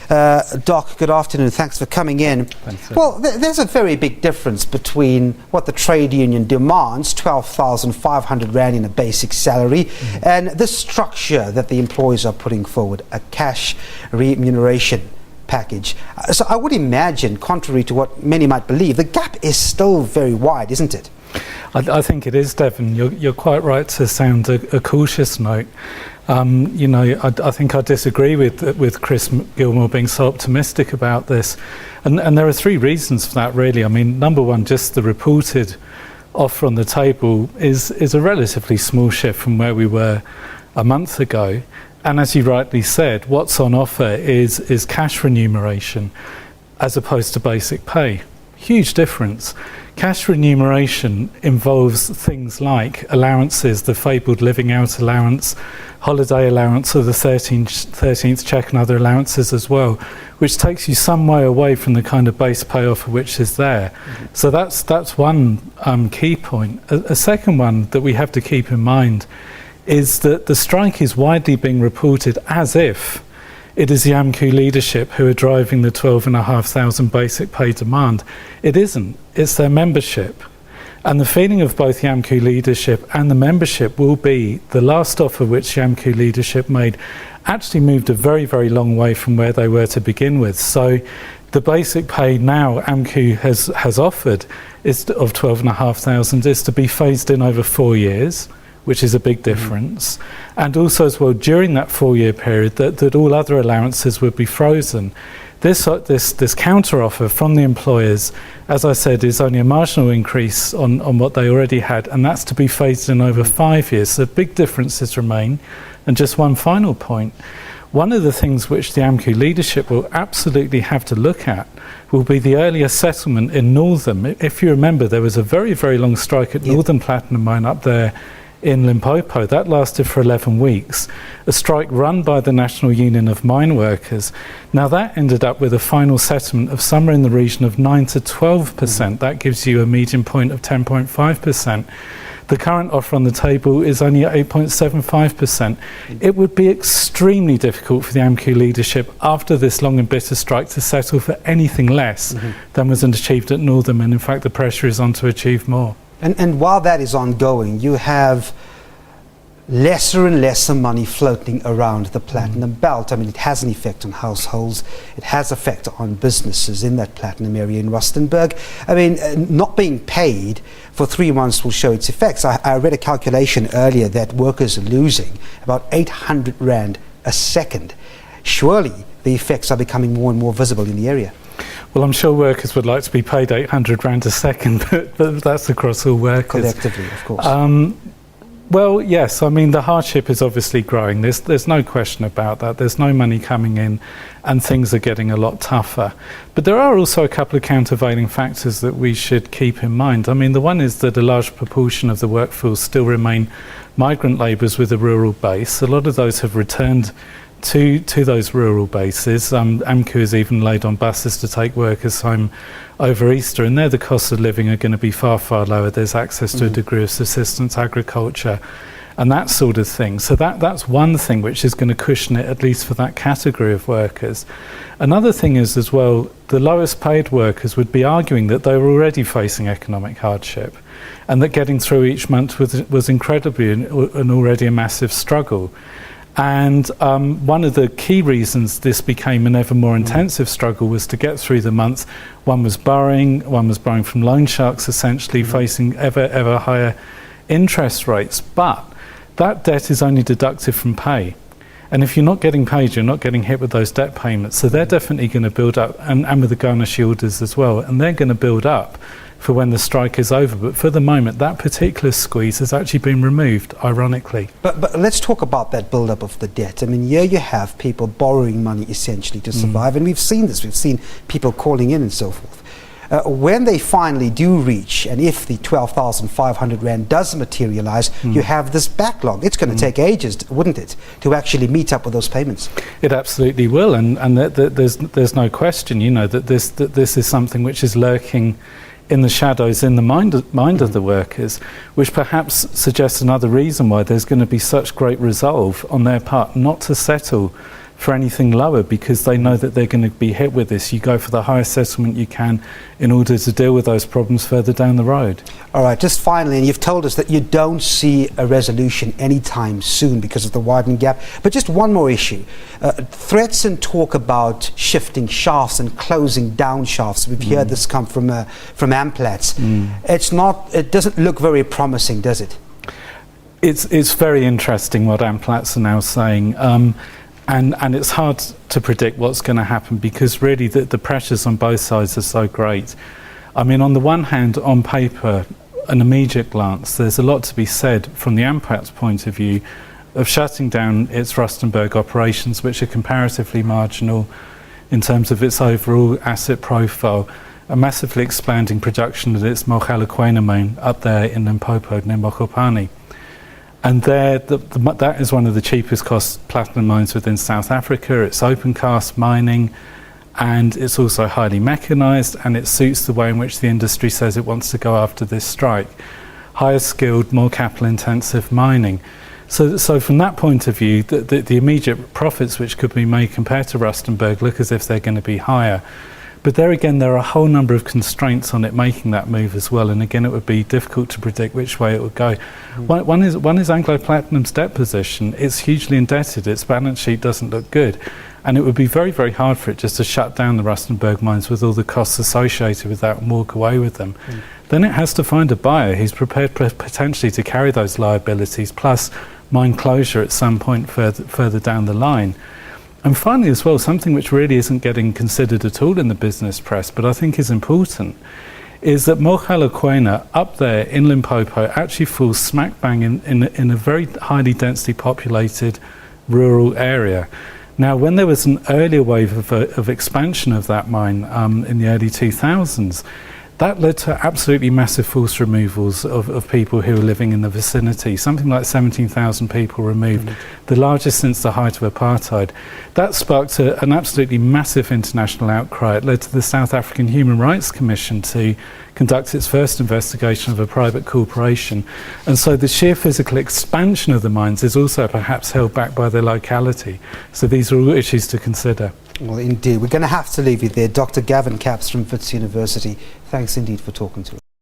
Doc, good afternoon. Thanks for coming in. Thanks, well, there's a very big difference between what the trade union demands, 12,500 Rand in a basic salary, and the structure that the employers are putting forward, a cash remuneration package. So I would imagine, contrary to what many might believe, the gap is still very wide, isn't it? I think it is, Devin. You're quite right to sound a cautious note. I think I disagree with Chris Gilmore being so optimistic about this. And there are three reasons for that, really. I mean, number one, just the reported offer on the table is a relatively small shift from where we were a month ago. And as you rightly said, what's on offer is cash remuneration as opposed to basic pay. Huge difference. Cash remuneration involves things like allowances, the fabled living out allowance, holiday allowance, or the 13th check and other allowances as well, which takes you some way away from the kind of base pay offer which is there. So that's one key point. A second one that we have to keep in mind is that the strike is widely being reported as if it is the AMCU leadership who are driving the 12,500 basic pay demand. It isn't. It's their membership. And the feeling of both the AMCU leadership and the membership will be the last offer which the AMCU leadership made actually moved a very, very long way from where they were to begin with. So the basic pay now AMCU has offered is of 12,500 is to be phased in over 4 years, which is a big difference. And also as well, during that 4-year period, that all other allowances would be frozen. This counter offer from the employers, as I said, is only a marginal increase on what they already had, and that's to be phased in over 5 years. So big differences remain. And just one final point. One of the things which the AMCU leadership will absolutely have to look at will be the earlier settlement in Northam. If you remember, there was a very, very long strike at Northern Platinum Mine up there in Limpopo. That lasted for 11 weeks, a strike run by the National Union of Mine Workers. Now that ended up with a final settlement of somewhere in the region of 9 to 12%. That gives you a median point of 10.5%. The current offer on the table is only at 8.75%. It would be extremely difficult for the AMCU leadership after this long and bitter strike to settle for anything less than was achieved at Northam, and in fact the pressure is on to achieve more. And while that is ongoing, you have lesser and lesser money floating around the platinum belt. I mean, it has an effect on households. It has effect on businesses in that platinum area in Rustenburg. I mean, not being paid for 3 months will show its effects. I read a calculation earlier that workers are losing about 800 Rand a second. Surely the effects are becoming more and more visible in the area. Well, I'm sure workers would like to be paid 800 Rand a second, but that's across all workers. Collectively, of course. Well, yes, I mean, the hardship is obviously growing. There's no question about that. There's no money coming in and things are getting a lot tougher. But there are also a couple of countervailing factors that we should keep in mind. I mean, the one is that a large proportion of the workforce still remain migrant labourers with a rural base. A lot of those have returned to those rural bases. AMCU has even laid on buses to take workers home over Easter, and there the costs of living are going to be far, far lower. There's access to a degree of subsistence agriculture and that sort of thing. So that's one thing which is going to cushion it, at least for that category of workers. Another thing is as well, the lowest paid workers would be arguing that they were already facing economic hardship and that getting through each month was incredibly and already a massive struggle. And one of the key reasons this became an ever more intensive struggle was to get through the month. One was borrowing from loan sharks, essentially facing ever higher interest rates. But that debt is only deducted from pay. And if you're not getting paid, you're not getting hit with those debt payments. So they're definitely going to build up, and with the garnish orders as well, and they're going to build up for when the strike is over. But for the moment, that particular squeeze has actually been removed, ironically. But let's talk about that build-up of the debt. I mean, here you have people borrowing money essentially to survive, and we've seen this. We've seen people calling in and so forth. When they finally do reach, and if the 12,500 Rand does materialize, you have this backlog. It's going to take ages, wouldn't it, to actually meet up with those payments? It absolutely will, and there's no question, you know, that this is something which is lurking in the shadows in the mind of the workers, which perhaps suggests another reason why there's going to be such great resolve on their part not to settle for anything lower, because they know that they're going to be hit with this. You go for the highest settlement you can in order to deal with those problems further down the road. All right, just finally, and you've told us that you don't see a resolution anytime soon because of the widening gap, but just one more issue. Threats and talk about shifting shafts and closing down shafts. We've heard this come from Amplats. It doesn't look very promising, does it? It's very interesting what Amplats are now saying. And it's hard to predict what's going to happen, because really the pressures on both sides are so great. I mean, on the one hand, on paper, an immediate glance, there's a lot to be said from the Amplats point of view of shutting down its Rustenburg operations, which are comparatively marginal in terms of its overall asset profile, and massively expanding production at its Mogalakwena mine up there in Limpopo near Mokopane. And there, that is one of the cheapest cost platinum mines within South Africa. It's open cast mining, and it's also highly mechanised, and it suits the way in which the industry says it wants to go after this strike. Higher skilled, more capital intensive mining. So from that point of view, the immediate profits which could be made compared to Rustenburg look as if they're going to be higher. But there again, there are a whole number of constraints on it making that move as well. And again, it would be difficult to predict which way it would go. One is Anglo Platinum's debt position. It's hugely indebted. Its balance sheet doesn't look good. And it would be very, very hard for it just to shut down the Rustenburg mines with all the costs associated with that and walk away with them. Then it has to find a buyer who's prepared potentially to carry those liabilities, plus mine closure at some point further down the line. And finally as well, something which really isn't getting considered at all in the business press, but I think is important, is that Mogalakwena up there in Limpopo actually falls smack bang in a very highly densely populated rural area. Now, when there was an earlier wave of expansion of that mine in the early 2000s, that led to absolutely massive forced removals of people who were living in the vicinity. Something like 17,000 people removed, the largest since the height of apartheid. That sparked an absolutely massive international outcry. It led to the South African Human Rights Commission to conduct its first investigation of a private corporation. And so the sheer physical expansion of the mines is also perhaps held back by their locality. So these are all issues to consider. Well, indeed. We're going to have to leave you there. Dr. Gavin Capps from Wits University. Thanks indeed for talking to us.